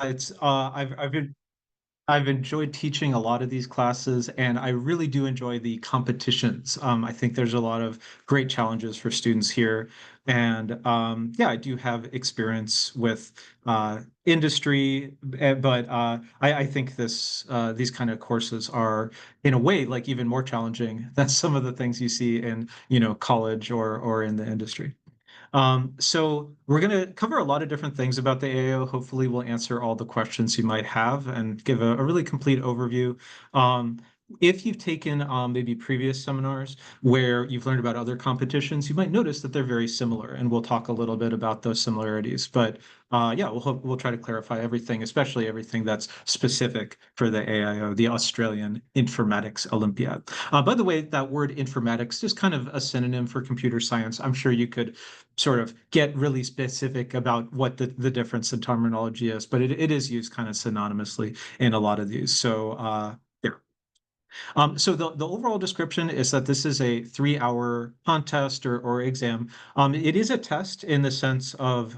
It's I've enjoyed teaching a lot of these classes, and I really do enjoy the competitions. I think there's a lot of great challenges for students here, and yeah, I do have experience with industry, but I think these kind of courses are, in a way, like even more challenging than some of the things you see in college or in the industry. So we're going to cover a lot of different things about the AIO. Hopefully, we'll answer all the questions you might have and give a really complete overview. Um, if you've taken maybe previous seminars where you've learned about other competitions, you might notice that they're very similar, and we'll talk a little bit about those similarities. But yeah, we'll try to clarify everything, especially everything that's specific for the AIO, the Australian Informatics Olympiad. By the way, that word informatics is kind of a synonym for computer science. I'm sure you could sort of get really specific about what the difference in terminology is, but it is used kind of synonymously in a lot of these. So yeah. So the overall description is that this is a 3-hour contest or exam. It is a test in the sense of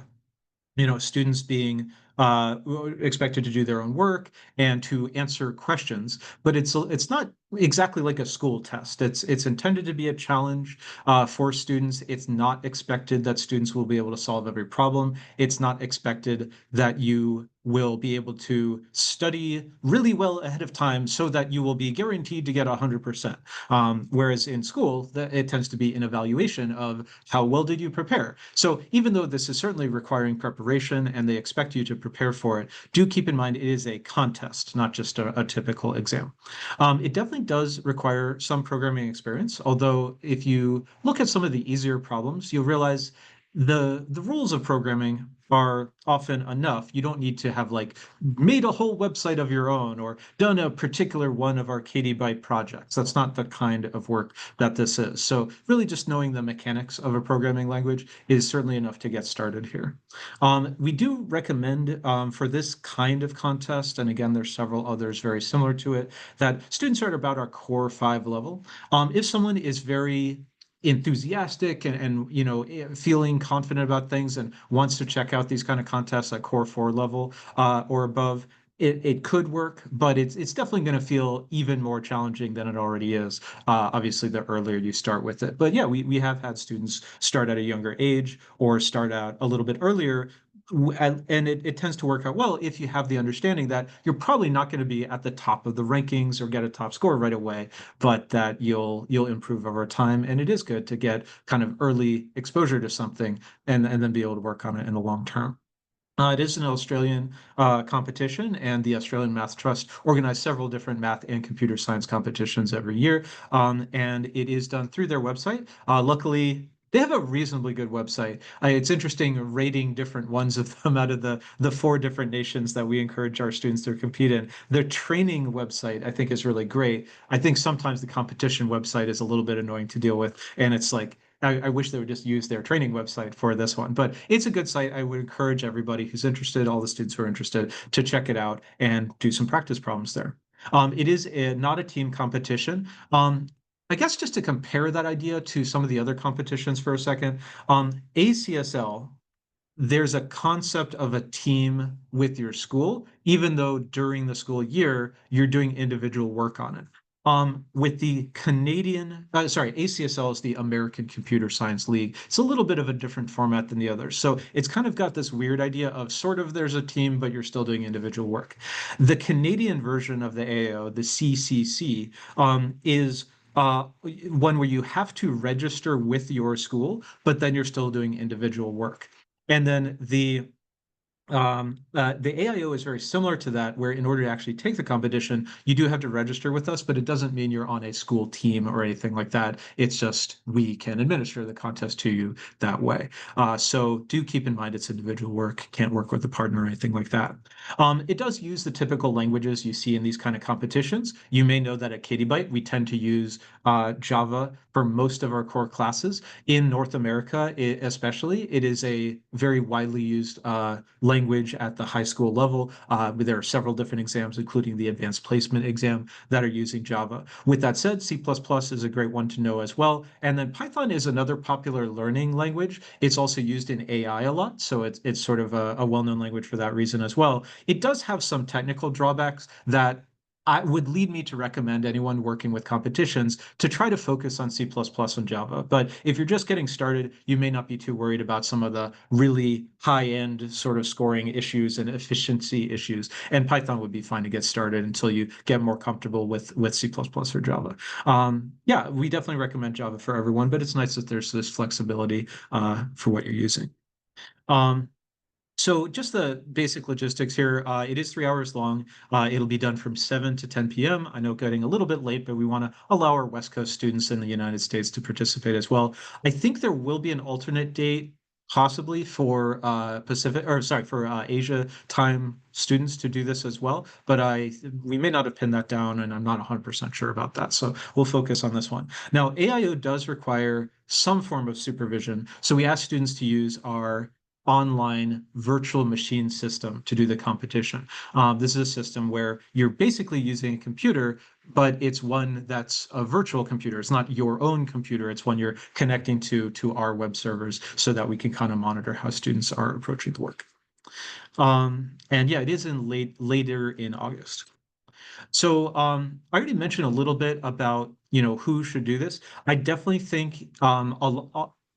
students being expected to do their own work and to answer questions, but it's not exactly like a school test. It's intended to be a challenge for students. It's not expected that students will be able to solve every problem. It's not expected that you will be able to study really well ahead of time so that you will be guaranteed to get 100%. Whereas in school, it tends to be an evaluation of how well did you prepare. So even though this is certainly requiring preparation and they expect you to prepare for it, do keep in mind it is a contest, not just a typical exam. It definitely does require some programming experience, although if you look at some of the easier problems, you'll realize the rules of programming are often enough. You don't need to have like made a whole website of your own or done a particular one of our KTBYTE projects. That's not the kind of work that this is. So really just knowing the mechanics of a programming language is certainly enough to get started here. We do recommend for this kind of contest, and again, there's several others very similar to it, that students are at about our core 5 level. If someone is very enthusiastic and feeling confident about things and wants to check out these kind of contests at core 4 level or above, it could work, but it's definitely going to feel even more challenging than it already is. Obviously, the earlier you start with it. But yeah, we have had students start at a younger age or start out a little bit earlier. And it tends to work out well if you have the understanding that you're probably not going to be at the top of the rankings or get a top score right away, but that you'll improve over time. And it is good to get kind of early exposure to something and then be able to work on it in the long term. It is an Australian competition, and the Australian Math Trust organizes several different math and computer science competitions every year. And it is done through their website. Luckily, they have a reasonably good website. It's interesting rating different ones of them out of the 4 different nations that we encourage our students to compete in. Their training website, I think, is really great. I think sometimes the competition website is a little bit annoying to deal with, and it's like I wish they would just use their training website for this one, but it's a good site. I would encourage everybody who's interested, all the students who are interested, to check it out and do some practice problems there. It is not a team competition. I guess just to compare that idea to some of the other competitions for a second, ACSL, there's a concept of a team with your school, even though during the school year, you're doing individual work on it. With the ACSL is the American Computer Science League. It's a little bit of a different format than the others. So it's kind of got this weird idea of sort of there's a team, but you're still doing individual work. The Canadian version of the AIO, the CCC, is one where you have to register with your school, but then you're still doing individual work. And then the AIO is very similar to that, where in order to actually take the competition, you do have to register with us, but it doesn't mean you're on a school team or anything like that. It's just we can administer the contest to you that way. So do keep in mind it's individual work, can't work with a partner or anything like that. It does use the typical languages you see in these kind of competitions. You may know that at KTBYTE, we tend to use Java for most of our core classes. In North America, especially, it is a very widely used language at the high school level. There are several different exams, including the advanced placement exam, that are using Java. With that said, C++ is a great one to know as well. And then Python is another popular learning language. It's also used in AI a lot, so it's sort of a well-known language for that reason as well. It does have some technical drawbacks that I would lead me to recommend anyone working with competitions to try to focus on C++ and Java. But if you're just getting started, you may not be too worried about some of the really high-end sort of scoring issues and efficiency issues. And Python would be fine to get started until you get more comfortable with C++ or Java. Yeah, we definitely recommend Java for everyone, but it's nice that there's this flexibility for what you're using. Um, so just the basic logistics here. It is 3 hours long. It'll be done from 7 to 10 p.m. I know getting a little bit late, but we want to allow our West Coast students in the United States to participate as well. I think there will be an alternate date, possibly for Asia time students to do this as well. But we may not have pinned that down, and I'm not 100% sure about that. So we'll focus on this one. Now, AIO does require some form of supervision. So we ask students to use our online virtual machine system to do the competition. This is a system where you're basically using a computer, but it's one that's a virtual computer. It's not your own computer. It's one you're connecting to our web servers so that we can kind of monitor how students are approaching the work. And yeah, it is later in August. So I already mentioned a little bit about, who should do this. I definitely think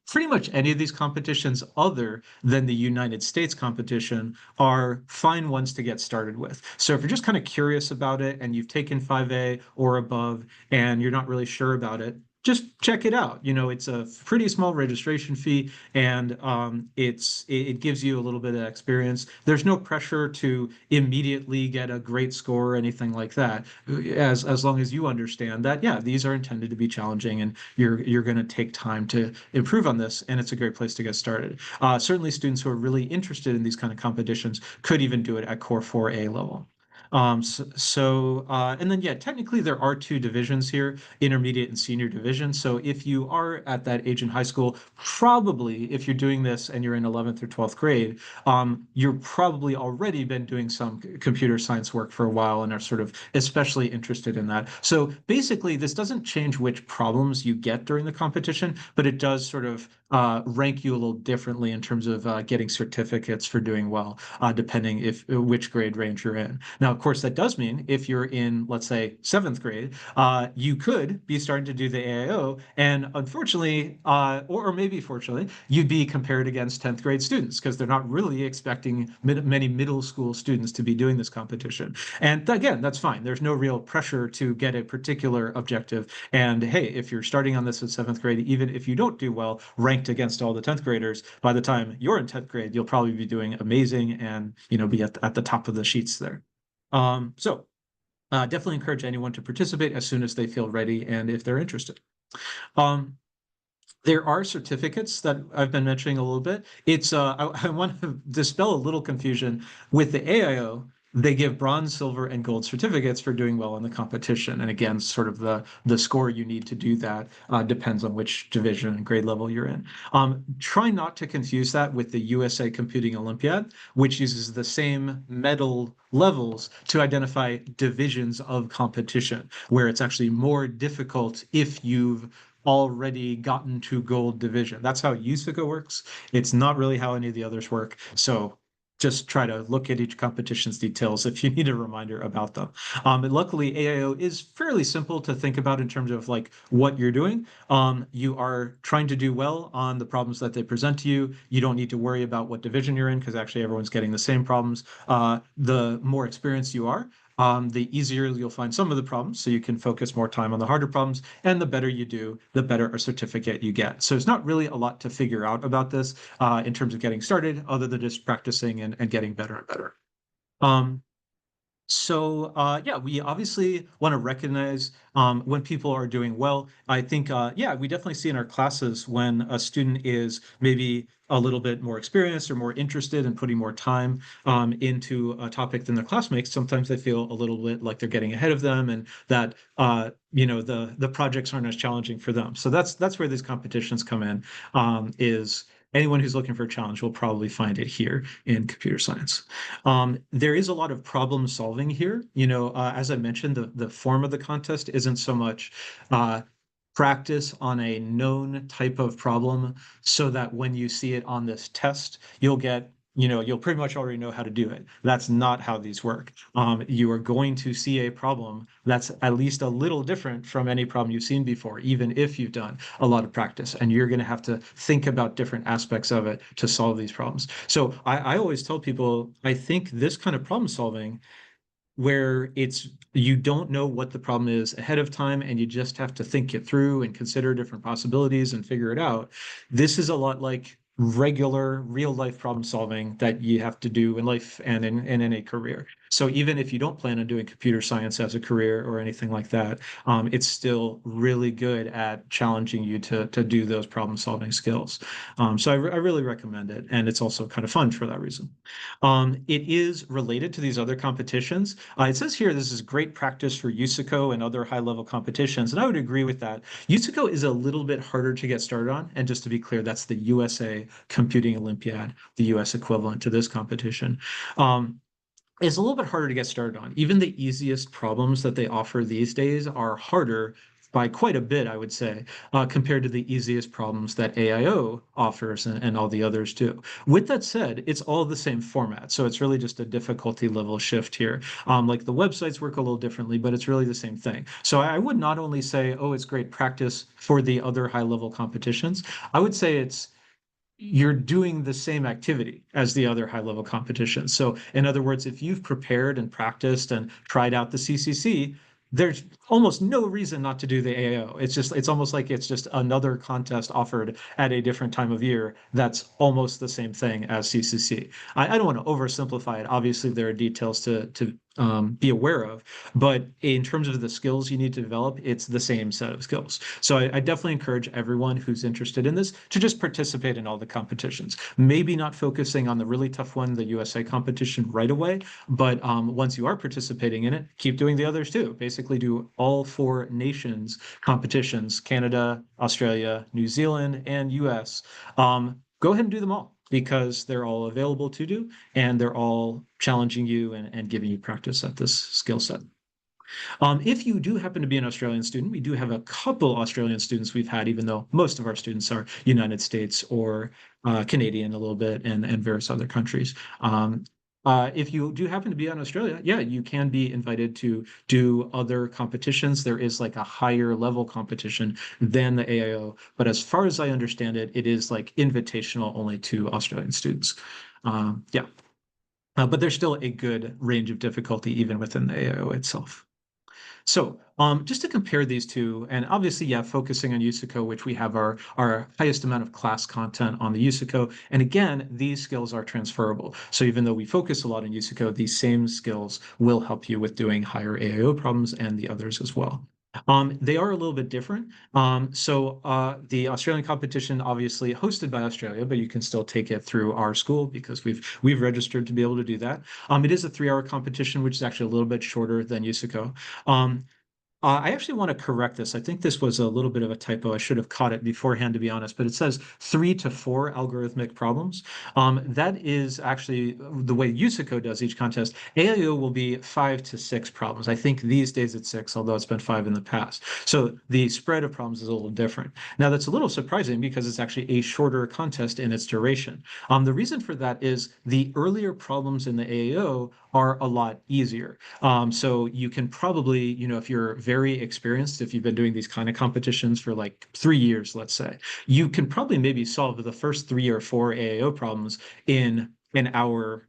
pretty much any of these competitions other than the United States competition are fine ones to get started with. So if you're just kind of curious about it and you've taken 5A or above and you're not really sure about it, just check it out. It's a pretty small registration fee, and it gives you a little bit of experience. There's no pressure to immediately get a great score or anything like that, as long as you understand that, yeah, these are intended to be challenging, and you're going to take time to improve on this, and it's a great place to get started. Certainly, students who are really interested in these kind of competitions could even do it at Core 4A level. And then, yeah, technically there are two divisions here, intermediate and senior division. So if you are at that age in high school, probably if you're doing this and you're in 11th or 12th grade, you're probably already been doing some computer science work for a while and are sort of especially interested in that. So basically, this doesn't change which problems you get during the competition, but it does sort of rank you a little differently in terms of getting certificates for doing well, depending which grade range you're in. Now, of course, that does mean if you're in, let's say, 7th grade, you could be starting to do the AIO, and unfortunately, or maybe fortunately, you'd be compared against 10th grade students because they're not really expecting many middle school students to be doing this competition. And again, that's fine. There's no real pressure to get a particular objective. And hey, if you're starting on this in 7th grade, even if you don't do well, ranked against all the 10th graders, by the time you're in 10th grade, you'll probably be doing amazing and be at the top of the sheets there. So definitely encourage anyone to participate as soon as they feel ready and if they're interested. Um, there are certificates that I've been mentioning a little bit. I want to dispel a little confusion with the AIO. They give bronze, silver, and gold certificates for doing well in the competition. And again, sort of the score you need to do that depends on which division and grade level you're in. Try not to confuse that with the USA Computing Olympiad, which uses the same medal levels to identify divisions of competition, where it's actually more difficult if you've already gotten to gold division. That's how USICA works. It's not really how any of the others work. So just try to look at each competition's details if you need a reminder about them. And luckily, AIO is fairly simple to think about in terms of like what you're doing. You are trying to do well on the problems that they present to you. You don't need to worry about what division you're in because actually everyone's getting the same problems. The more experienced you are, the easier you'll find some of the problems, so you can focus more time on the harder problems. And the better you do, the better a certificate you get. So it's not really a lot to figure out about this in terms of getting started, other than just practicing and getting better and better. Um, Yeah, we obviously want to recognize when people are doing well. I think, yeah, we definitely see in our classes when a student is maybe a little bit more experienced or more interested in putting more time into a topic than their classmates. Sometimes they feel a little bit like they're getting ahead of them, and that the projects aren't as challenging for them. So that's where these competitions come in. Is anyone who's looking for a challenge will probably find it here in computer science. There is a lot of problem solving here. As I mentioned, the form of the contest isn't so much uh, practice on a known type of problem so that when you see it on this test, you'll pretty much already know how to do it. That's not how these work. You are going to see a problem that's at least a little different from any problem you've seen before, even if you've done a lot of practice. And you're going to have to think about different aspects of it to solve these problems. So I always tell people, I think this kind of problem solving where it's you don't know what the problem is ahead of time and you just have to think it through and consider different possibilities and figure it out. This is a lot like regular real life problem solving that you have to do in life and in a career. So even if you don't plan on doing computer science as a career or anything like that, it's still really good at challenging you to do those problem solving skills. I really recommend it. And it's also kind of fun for that reason. It is related to these other competitions. It says here this is great practice for USICO and other high-level competitions, and I would agree with that. USICO is a little bit harder to get started on, and just to be clear, that's the USA Computing Olympiad, the US equivalent to this competition. It's a little bit harder to get started on. Even the easiest problems that they offer these days are harder by quite a bit, I would say, compared to the easiest problems that AIO offers and all the others do. With that said, it's all the same format. So it's really just a difficulty level shift here. Like the websites work a little differently, but it's really the same thing. So I would not only say, oh, it's great practice for the other high level competitions, I would say you're doing the same activity as the other high level competitions. So, in other words, if you've prepared and practiced and tried out the CCC, there's almost no reason not to do the AIO. It's almost like it's just another contest offered at a different time of year that's almost the same thing as CCC. I don't want to oversimplify it. Obviously, there are details to be aware of, but in terms of the skills you need to develop, it's the same set of skills. So I definitely encourage everyone who's interested in this to just participate in all the competitions. Maybe not focusing on the really tough one, the USA competition right away, but once you are participating in it, keep doing the others too. Basically do all four nations competitions, Canada, Australia, New Zealand, and US. Go ahead and do them all because they're all available to do and they're all challenging you and giving you practice at this skill set. If you do happen to be an Australian student, we do have a couple Australian students we've had, even though most of our students are United States or Canadian a little bit and various other countries. If you do happen to be in Australia, yeah, you can be invited to do other competitions. There is like a higher level competition than the AIO, but as far as I understand it, it is like invitational only to Australian students. Yeah, but there's still a good range of difficulty even within the AIO itself. So just to compare these two, and obviously, yeah, focusing on USICO, which we have our highest amount of class content on the USICO. And again, these skills are transferable. So even though we focus a lot on USICO, these same skills will help you with doing higher AIO problems and the others as well. They are a little bit different. The Australian competition, obviously hosted by Australia, but you can still take it through our school because we've registered to be able to do that. It is a 3-hour competition, which is actually a little bit shorter than USICO. I actually want to correct this. I think this was a little bit of a typo. I should have caught it beforehand, to be honest, but it says 3 to 4 algorithmic problems. That is actually the way USICO does each contest. AIO will be 5 to 6 problems. I think these days it's 6, although it's been 5 in the past. So the spread of problems is a little different. Now, that's a little surprising because it's actually a shorter contest in its duration. The reason for that is the earlier problems in the AIO are a lot easier. So you can probably, if you're very experienced, if you've been doing these kind of competitions for like 3 years, let's say, you can probably maybe solve the first 3 or 4 AIO problems in an hour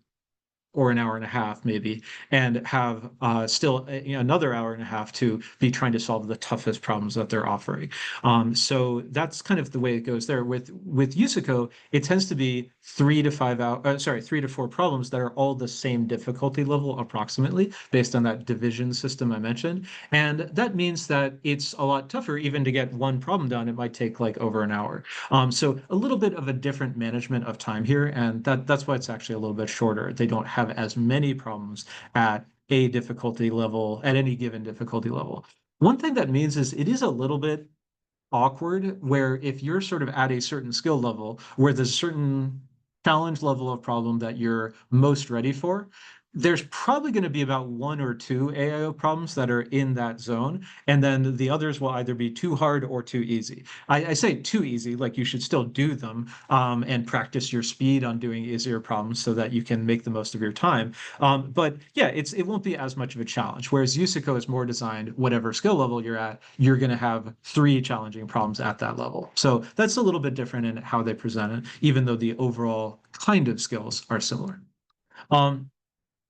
or an hour and a half maybe, and have still another hour and a half to be trying to solve the toughest problems that they're offering. So that's kind of the way it goes there. With USICO, it tends to be 3 to 4 problems that are all the same difficulty level approximately based on that division system I mentioned. And that means that it's a lot tougher even to get one problem done. It might take like over an hour. So a little bit of a different management of time here, and that's why it's actually a little bit shorter. They don't have as many problems at a difficulty level, at any given difficulty level. One thing that means is it is a little bit awkward where if you're sort of at a certain skill level where there's a certain challenge level of problem that you're most ready for, there's probably going to be about one or two AIO problems that are in that zone, and then the others will either be too hard or too easy. I say too easy, like you should still do them and practice your speed on doing easier problems so that you can make the most of your time. But yeah, it won't be as much of a challenge. Whereas USICO is more designed, whatever skill level you're at, you're going to have 3 challenging problems at that level. So that's a little bit different in how they present it, even though the overall kind of skills are similar. Um,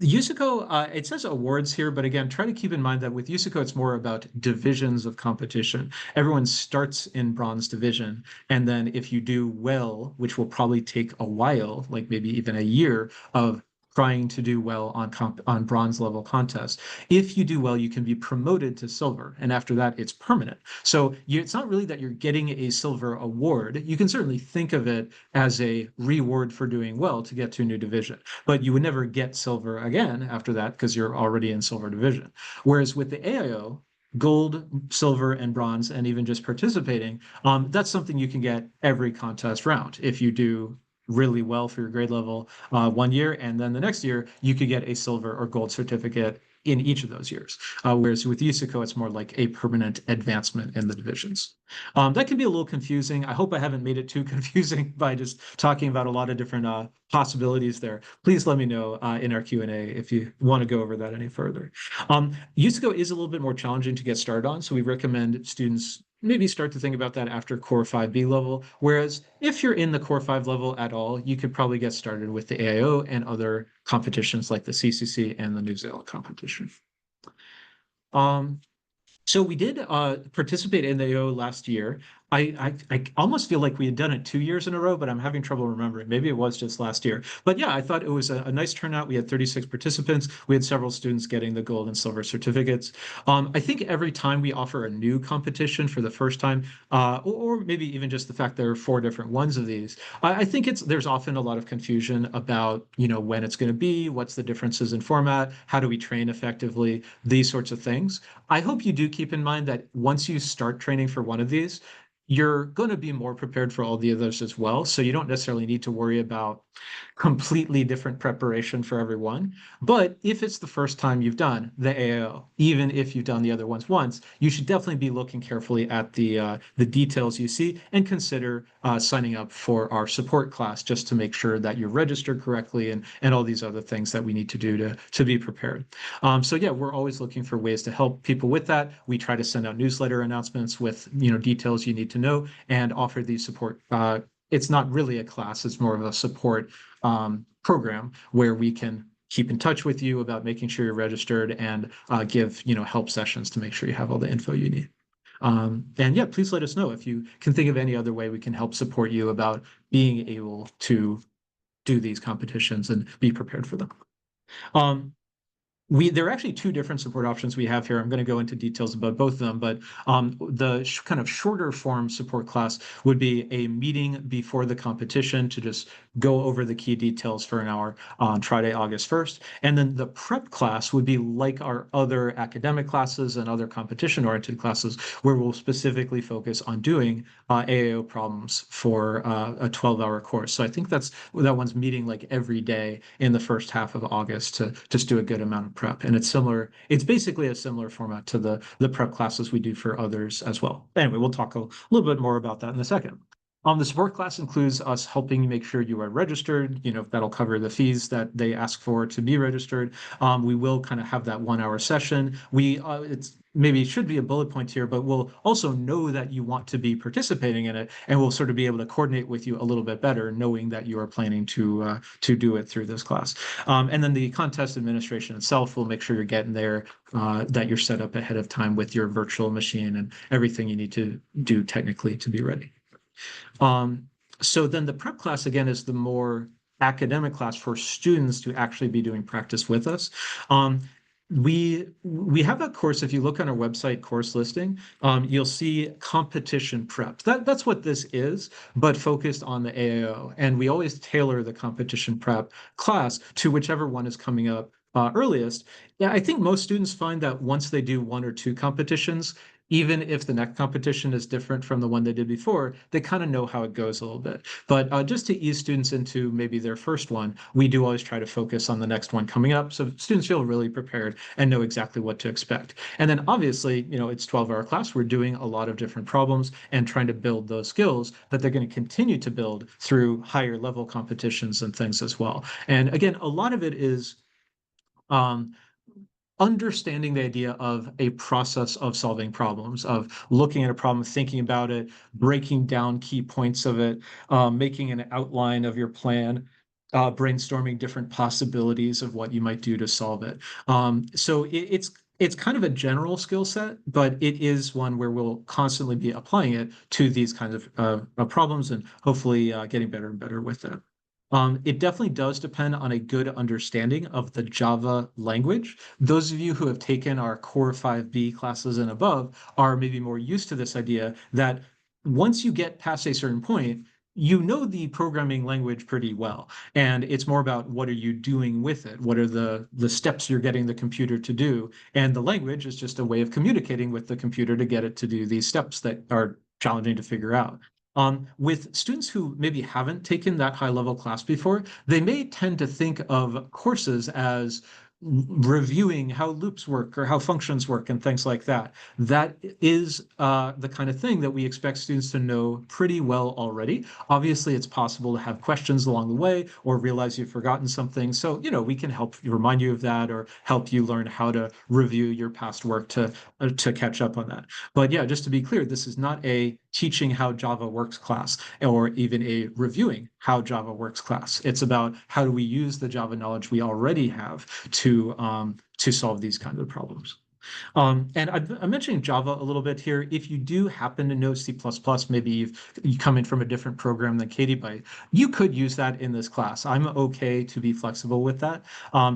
USICO, it says awards here, but again, try to keep in mind that with USICO, it's more about divisions of competition. Everyone starts in bronze division, and then if you do well, which will probably take a while, like maybe even a year of trying to do well on bronze level contests. If you do well, you can be promoted to silver, and after that, it's permanent. So it's not really that you're getting a silver award. You can certainly think of it as a reward for doing well to get to a new division, but you would never get silver again after that because you're already in silver division. Whereas with the AIO, gold, silver, and bronze, and even just participating, that's something you can get every contest round. If you do really well for your grade level 1 year, and then the next year you could get a silver or gold certificate in each of those years. Whereas with USICO, it's more like a permanent advancement in the divisions. That can be a little confusing. I hope I haven't made it too confusing by just talking about a lot of different possibilities there. Please let me know in our Q&A if you want to go over that any further. USICO is a little bit more challenging to get started on, so we recommend students maybe start to think about that after Core 5B level. Whereas if you're in the Core 5 level at all, you could probably get started with the AIO and other competitions like the CCC and the New Zealand competition. So we did participate in the AO last year. I almost feel like we had done it 2 years in a row, but I'm having trouble remembering. Maybe it was just last year. But yeah, I thought it was a nice turnout. We had 36 participants. We had several students getting the gold and silver certificates. I think every time we offer a new competition for the first time, or maybe even just the fact there are 4 different ones of these, I think there's often a lot of confusion about when it's going to be, what's the differences in format, how do we train effectively, these sorts of things. I hope you do keep in mind that once you start training for one of these, you're going to be more prepared for all the others as well. So you don't necessarily need to worry about completely different preparation for everyone. But if it's the first time you've done the AIO, even if you've done the other ones once, you should definitely be looking carefully at the details you see and consider signing up for our support class just to make sure that you're registered correctly and all these other things that we need to do to be prepared. So yeah, we're always looking for ways to help people with that. We try to send out newsletter announcements with details you need to know and offer these support. It's not really a class; it's more of a support program where we can keep in touch with you about making sure you're registered and give help sessions to make sure you have all the info you need. And yeah, please let us know if you can think of any other way we can help support you about being able to do these competitions and be prepared for them. There are actually 2 different support options we have here. I'm going to go into details about both of them, but the kind of shorter form support class would be a meeting before the competition to just go over the key details for an hour on Friday, August 1st. And then the prep class would be like our other academic classes and other competition-oriented classes, where we'll specifically focus on doing AIO problems for a 12-hour course. So I think that one's meeting like every day in the first half of August to just do a good amount of prep. And it's basically a similar format to the prep classes we do for others as well. Anyway, we'll talk a little bit more about that in a second. The support class includes us helping you make sure you are registered. That'll cover the fees that they ask for to be registered. We will kind of have that 1-hour session. It's maybe should be a bullet point here, but will also know that you want to be participating in it, and will sort of be able to coordinate with you a little bit better, knowing that you are planning to do it through this class. And then the contest administration itself will make sure you're getting there, that you're set up ahead of time with your virtual machine and everything you need to do technically to be ready. So then the prep class, again, is the more academic class for students to actually be doing practice with us. We have a course. If you look on our website course listing, you'll see competition prep. That's what this is, but focused on the AIO. And we always tailor the competition prep class to whichever one is coming up earliest. Yeah, I think most students find that once they do one or two competitions, even if the next competition is different from the one they did before, they kind of know how it goes a little bit. But just to ease students into maybe their first one, we do always try to focus on the next one coming up, so students feel really prepared and know exactly what to expect. And then obviously, it's 12-hour class. We're doing a lot of different problems and trying to build those skills that they're going to continue to build through higher level competitions and things as well. And again, a lot of it is understanding the idea of a process of solving problems, of looking at a problem, thinking about it, breaking down key points of it, making an outline of your plan, brainstorming different possibilities of what you might do to solve it. So it's kind of a general skill set, but it is one where we'll constantly be applying it to these kinds of problems and hopefully getting better and better with it. It definitely does depend on a good understanding of the Java language. Those of you who have taken our Core 5B classes and above are maybe more used to this idea that once you get past a certain point, you know the programming language pretty well. And it's more about what are you doing with it? What are the steps you're getting the computer to do? And the language is just a way of communicating with the computer to get it to do these steps that are challenging to figure out. With students who maybe haven't taken that high level class before, they may tend to think of courses as reviewing how loops work or how functions work and things like that. That is the kind of thing that we expect students to know pretty well already. Obviously, it's possible to have questions along the way or realize you've forgotten something. So, we can help remind you of that or help you learn how to review your past work to catch up on that. But yeah, just to be clear, this is not a teaching how Java works class or even a reviewing how Java works class. It's about how do we use the Java knowledge we already have to solve these kinds of problems. And I'm mentioning Java a little bit here. If you do happen to know C++, maybe you come in from a different program than KTBYTE, you could use that in this class. I'm okay to be flexible with that.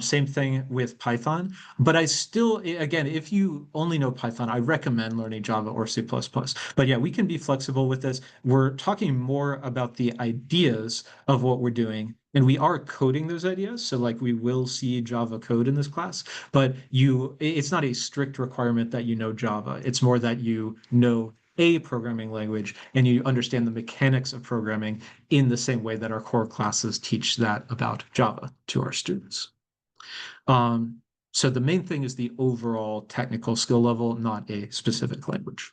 Same thing with Python. But I still, again, if you only know Python, I recommend learning Java or C++. But yeah, we can be flexible with this. We're talking more about the ideas of what we're doing. And we are coding those ideas. So like we will see Java code in this class, but it's not a strict requirement that you know Java. It's more that you know a programming language and you understand the mechanics of programming in the same way that our core classes teach that about Java to our students. So the main thing is the overall technical skill level, not a specific language.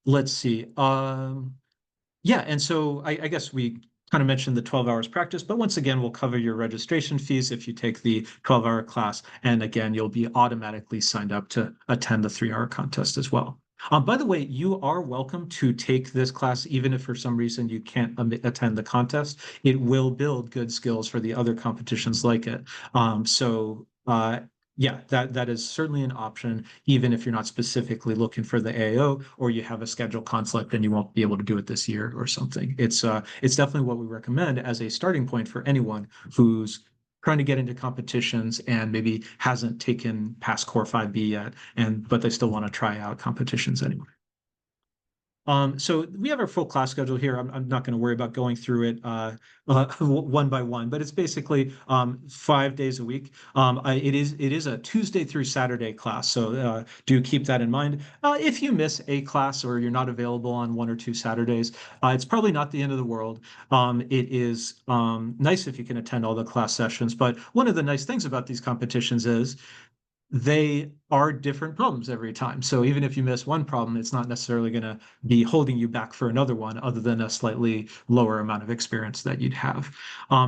Let's see. Yeah, and so I guess we kind of mentioned the 12 hours practice, but once again, we'll cover your registration fees if you take the 12-hour class. And again, you'll be automatically signed up to attend the 3-hour contest as well. By the way, you are welcome to take this class, even if for some reason you can't attend the contest. It will build good skills for the other competitions like it. Yeah, that is certainly an option, even if you're not specifically looking for the AIO or you have a schedule conflict and you won't be able to do it this year or something. It's definitely what we recommend as a starting point for anyone who's trying to get into competitions and maybe hasn't taken past Core 5B yet, but they still want to try out competitions anyway. So we have our full class schedule here. I'm not going to worry about going through it one by one, but it's basically 5 days a week. It is a Tuesday through Saturday class, so do keep that in mind. If you miss a class or you're not available on 1 or 2 Saturdays, it's probably not the end of the world. It is nice if you can attend all the class sessions, but one of the nice things about these competitions is they are different problems every time. So even if you miss one problem, it's not necessarily going to be holding you back for another one, other than a slightly lower amount of experience that you'd have.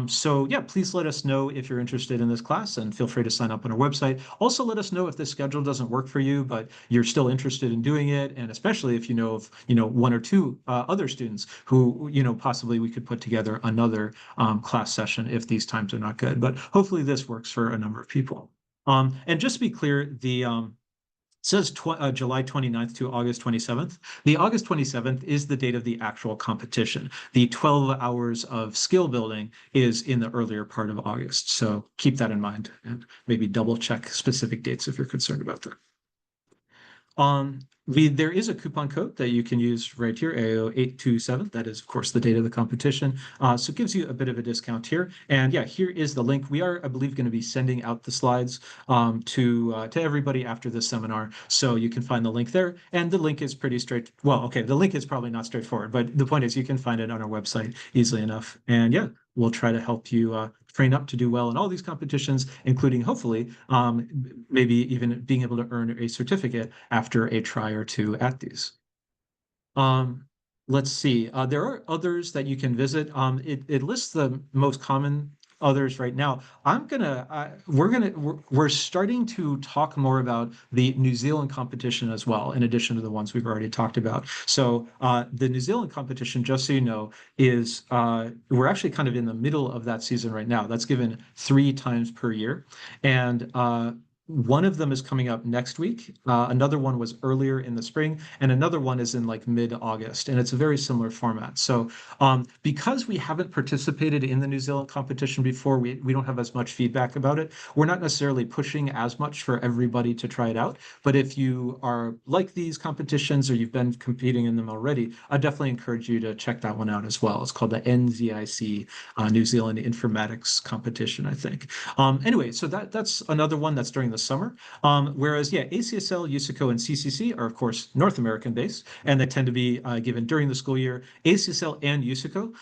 So yeah, please let us know if you're interested in this class, and feel free to sign up on our website. Also, let us know if this schedule doesn't work for you, but you're still interested in doing it, and especially if you know of one or two other students who possibly we could put together another class session if these times are not good. But hopefully this works for a number of people. And just to be clear, the says July 29th to August 27th. The August 27th is the date of the actual competition. The 12 hours of skill building is in the earlier part of August. So keep that in mind, and maybe double check specific dates if you're concerned about that. There is a coupon code that you can use right here, AIO827. That is, of course, the date of the competition. So it gives you a bit of a discount here. And yeah, here is the link. We are, I believe, going to be sending out the slides to everybody after this seminar. So you can find the link there. And the link is pretty straight. Well, okay, the link is probably not straightforward, but the point is you can find it on our website easily enough. And yeah, we'll try to help you train up to do well in all these competitions, including hopefully maybe even being able to earn a certificate after a try or two at these. Let's see. There are others that you can visit. It lists the most common others right now. We're starting to talk more about the New Zealand competition as well, in addition to the ones we've already talked about. So the New Zealand competition, just so you know, is we're actually kind of in the middle of that season right now. That's given 3 times per year. And one of them is coming up next week. Another one was earlier in the spring, and another one is in like mid-August, and it's a very similar format. So because we haven't participated in the New Zealand competition before, we don't have as much feedback about it. We're not necessarily pushing as much for everybody to try it out, but if you are like these competitions or you've been competing in them already, I definitely encourage you to check that one out as well. It's called the NZIC, New Zealand Informatics Competition, I think. Anyway, so that's another one that's during the summer. Whereas, yeah, ACSL, USICO, and CCC are, of course, North American based, and they tend to be given during the school year. ACSL and USICO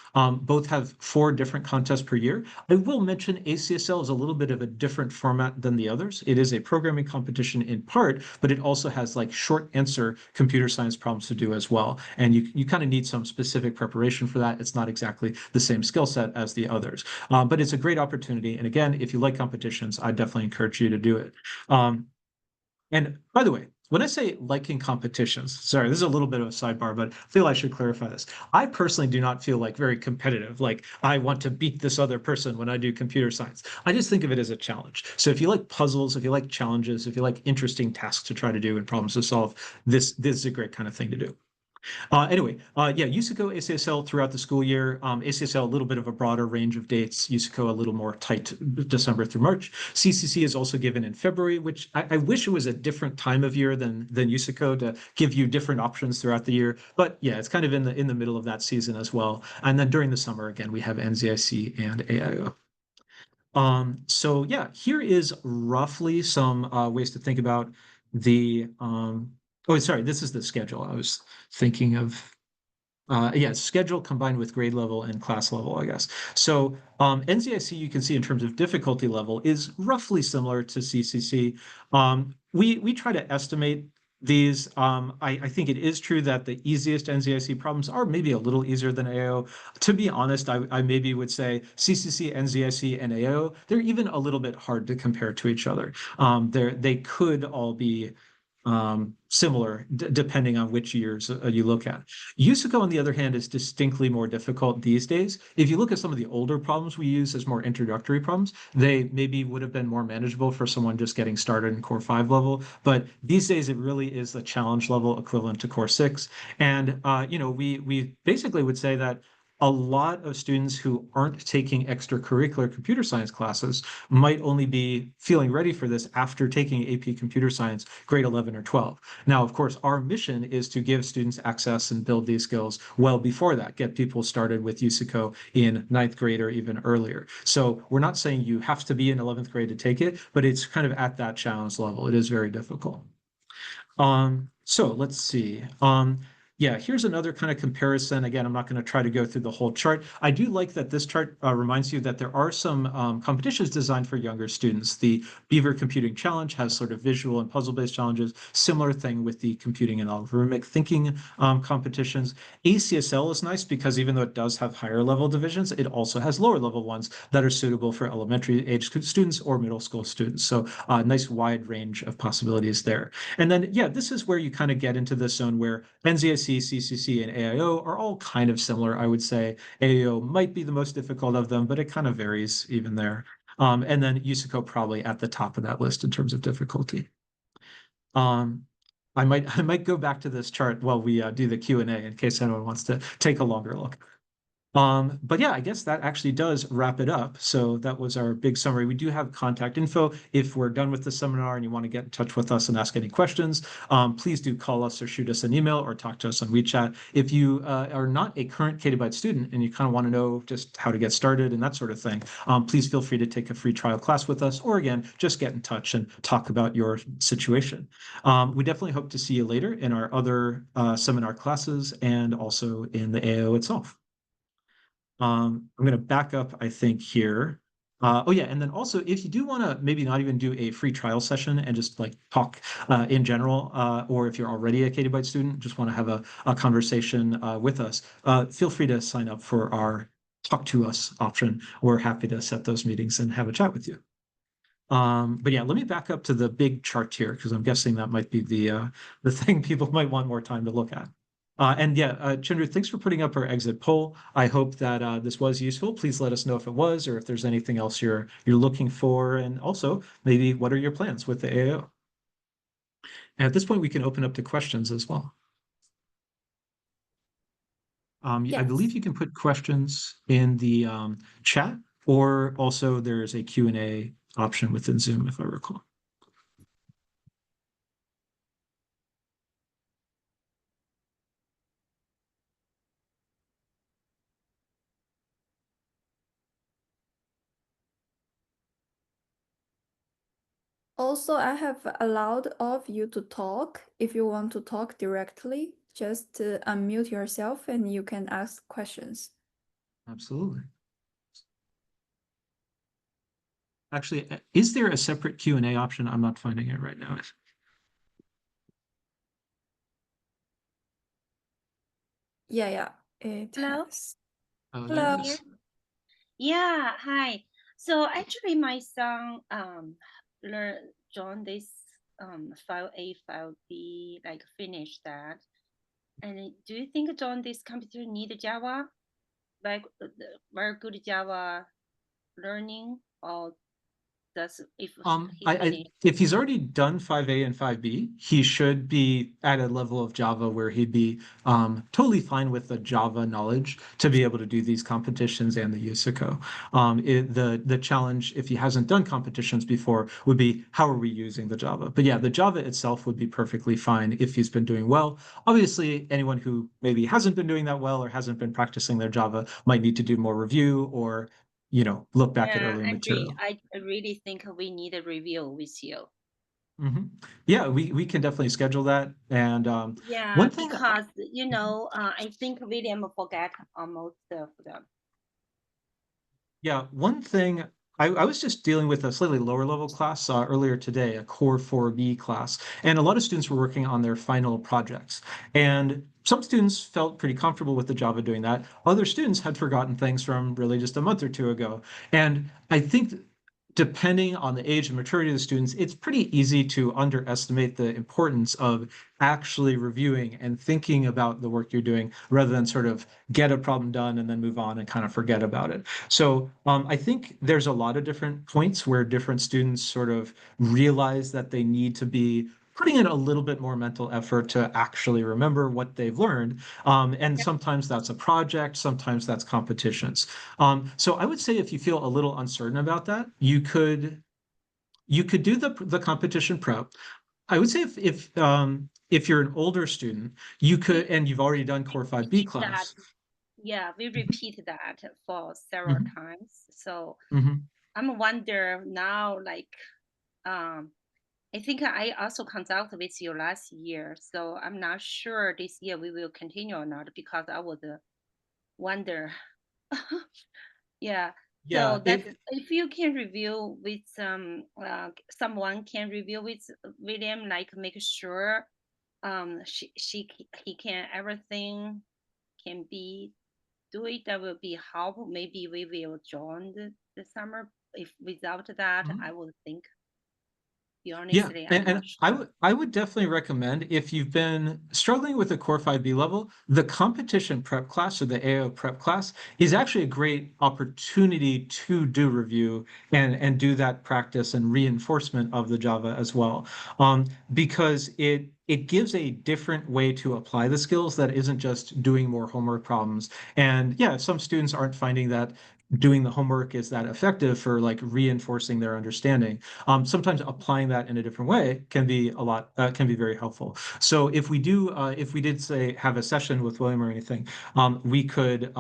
both have 4 different contests per year. I will mention ACSL is a little bit of a different format than the others. It is a programming competition in part, but it also has like short answer computer science problems to do as well. And you kind of need some specific preparation for that. It's not exactly the same skill set as the others, but it's a great opportunity. And again, if you like competitions, I definitely encourage you to do it. And by the way, when I say liking competitions, sorry, this is a little bit of a sidebar, but I feel I should clarify this. I personally do not feel like very competitive, like I want to beat this other person when I do computer science. I just think of it as a challenge. So if you like puzzles, if you like challenges, if you like interesting tasks to try to do and problems to solve, this is a great kind of thing to do. Anyway, yeah, USICO, ACSL throughout the school year. ACSL, a little bit of a broader range of dates. USICO, a little more tight, December through March. CCC is also given in February, which I wish it was a different time of year than USICO to give you different options throughout the year. But yeah, it's kind of in the middle of that season as well. And then during the summer, again, we have NZIC and AIO. So yeah, here is roughly some ways to think about the oh, sorry, this is the schedule. I was thinking of yeah, schedule combined with grade level and class level, I guess. So NZIC, you can see in terms of difficulty level, is roughly similar to CCC. We try to estimate these. I think it is true that the easiest NZIC problems are maybe a little easier than AIO. To be honest, I maybe would say CCC, NZIC, and AIO, they're even a little bit hard to compare to each other. They could all be similar depending on which years you look at. USICO, on the other hand, is distinctly more difficult these days. If you look at some of the older problems we use as more introductory problems, they maybe would have been more manageable for someone just getting started in Core 5 level. But these days, it really is the challenge level equivalent to Core 6. And, we basically would say that a lot of students who aren't taking extracurricular computer science classes might only be feeling ready for this after taking AP Computer Science grade 11 or 12. Now, of course, our mission is to give students access and build these skills well before that, get people started with USICO in 9th grade or even earlier. So we're not saying you have to be in 11th grade to take it, but it's kind of at that challenge level. It is very difficult. So let's see. Yeah, here's another kind of comparison. Again, I'm not going to try to go through the whole chart. I do like that this chart reminds you that there are some competitions designed for younger students. The Beaver Computing Challenge has sort of visual and puzzle-based challenges. Similar thing with the computing and algorithmic thinking competitions. ACSL is nice because even though it does have higher level divisions, it also has lower level ones that are suitable for elementary age students or middle school students. So nice wide range of possibilities there. And then, yeah, this is where you kind of get into the zone where NZIC, CCC, and AIO are all kind of similar, I would say. AIO might be the most difficult of them, but it kind of varies even there. And then USICO probably at the top of that list in terms of difficulty. Um, I might go back to this chart while we do the Q&A in case anyone wants to take a longer look. But yeah, I guess that actually does wrap it up. So that was our big summary. We do have contact info. If we're done with the seminar and you want to get in touch with us and ask any questions, please do call us or shoot us an email or talk to us on WeChat. If you are not a current KTBYTE student and you kind of want to know just how to get started and that sort of thing, please feel free to take a free trial class with us, or again, just get in touch and talk about your situation. We definitely hope to see you later in our other seminar classes and also in the AIO itself. I'm going to back up, I think, here. Oh, yeah. And then also, if you do want to maybe not even do a free trial session and just like talk in general, or if you're already a KTBYTE student, just want to have a conversation with us, feel free to sign up for our Talk to Us option. We're happy to set those meetings and have a chat with you. But yeah, let me back up to the big chart here because I'm guessing that might be the thing people might want more time to look at. And yeah, Chandra, thanks for putting up our exit poll. I hope that this was useful. Please let us know if it was, or if there's anything else you're looking for, and also maybe what are your plans with the AIO. And at this point, we can open up to questions as well. I believe Yes. you can put questions in the chat, or also there's a Q&A option within Zoom, if I recall. Also, I have allowed all of you to talk. If you want to talk directly, just unmute yourself and you can ask questions. Absolutely. Actually, is there a separate Q&A option? I'm not finding it right now. Yeah. It Hello? has. Oh, there Hello. it is. Yeah, hi. So actually my son joined this file A, file B, like finish that. And do you think join this computer need Java? Like very good Java learning, or does if he finished? If he's already done 5A and 5B, he should be at a level of Java where he'd be totally fine with the Java knowledge to be able to do these competitions and the USICO. The challenge, if he hasn't done competitions before, would be how are we using the Java? But yeah, the Java itself would be perfectly fine if he's been doing well. Obviously, anyone who maybe hasn't been doing that well or hasn't been practicing their Java might need to do more review or look back at Yeah, earlier material. I really think we need a review with you. Yeah, we can definitely schedule that. And Yeah, one thing, because I think William forget almost of them. yeah, one thing I was just dealing with a slightly lower level class earlier today, a Core 4B class, and a lot of students were working on their final projects. And some students felt pretty comfortable with the Java doing that. Other students had forgotten things from really just a month or two ago. And I think depending on the age and maturity of the students, it's pretty easy to underestimate the importance of actually reviewing and thinking about the work you're doing rather than sort of get a problem done and then move on and kind of forget about it. So I think there's a lot of different points where different students sort of realize that they need to be putting in a little bit more mental effort to actually remember what they've learned. And sometimes that's a project, sometimes that's competitions. So I would say if you feel a little uncertain about that, you could do the competition prep. I would say if you're an older student, you could, and you've already done Core 5B That class. yeah, we repeat that for several Mhm, times. So mhm. I'm wonder now, like, I think I also consulted with you last year, so I'm not sure this year we will continue or not because I would wonder. Yeah. Yeah, So that's if you can review with someone can review with William, like make sure he can everything can be do it. That will be help. Maybe we will join the summer. If without that, Mhm. I would think. Be Yeah, honestly, I'm and, not sure. I would definitely recommend if you've been struggling with the Core 5B level, the competition prep class or the AIO prep class is actually a great opportunity to do review and do that practice and reinforcement of the Java as well. Because it gives a different way to apply the skills that isn't just doing more homework problems. And yeah, some students aren't finding that doing the homework is that effective for like reinforcing their understanding. Sometimes applying that in a different way can be can be very helpful. So if we did say have a session with William or anything, we could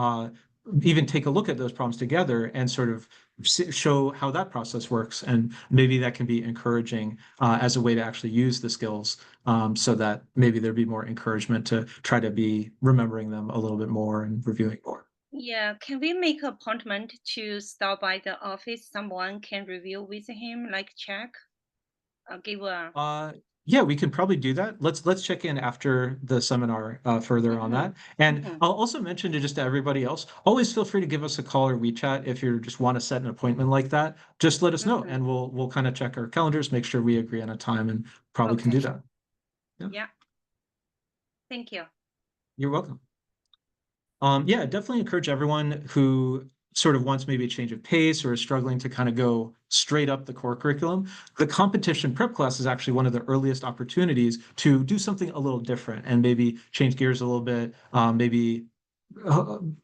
even take a look at those problems together and sort of show how that process works. And maybe that can be encouraging as a way to actually use the skills so that maybe there'd be more encouragement to try to be remembering them a little bit more and reviewing more. Yeah, can we make appointment to stop by the office? Someone can review with him, like check, give a. Uh, yeah, we can probably do that. Let's check in after the seminar further on Mm-hmm, that. And mm-hmm, I'll also mention to just to everybody else, always feel free to give us a call or WeChat if you just want to set an appointment like that. Just let us know, mm-hmm. and we'll kind of check our calendars, make sure we agree on a time, and probably can Okay. do that. Yeah, Yeah. Thank you. you're welcome. Yeah, definitely encourage everyone who sort of wants maybe a change of pace or is struggling to kind of go straight up the core curriculum. The competition prep class is actually one of the earliest opportunities to do something a little different and maybe change gears a little bit, maybe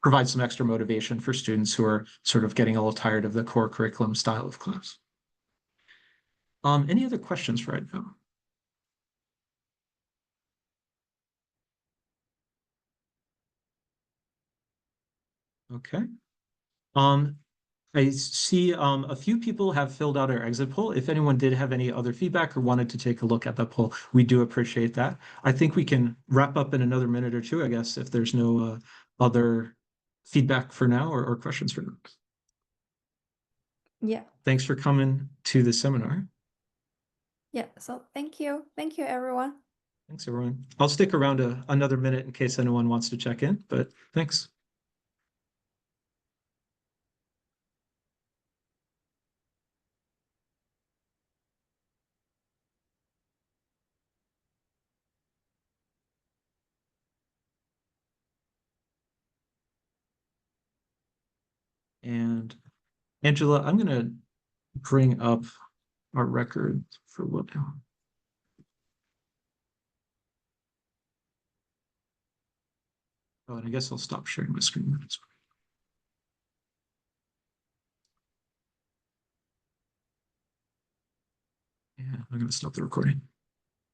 provide some extra motivation for students who are sort of getting a little tired of the core curriculum style of class. Any other questions right now? Okay. Um, I see a few people have filled out our exit poll. If anyone did have any other feedback or wanted to take a look at that poll, we do appreciate that. I think we can wrap up in another minute or two, I guess, if there's no other feedback for now or questions for now. Yeah. Thanks for coming to the seminar. Yeah. So thank you. Thank you, everyone. Thanks, everyone. I'll stick around another minute in case anyone wants to check in, but thanks. And Angela, I'm going to bring up our record for what now? Oh, and I guess I'll stop sharing my screen. Yeah, I'm going to stop the recording.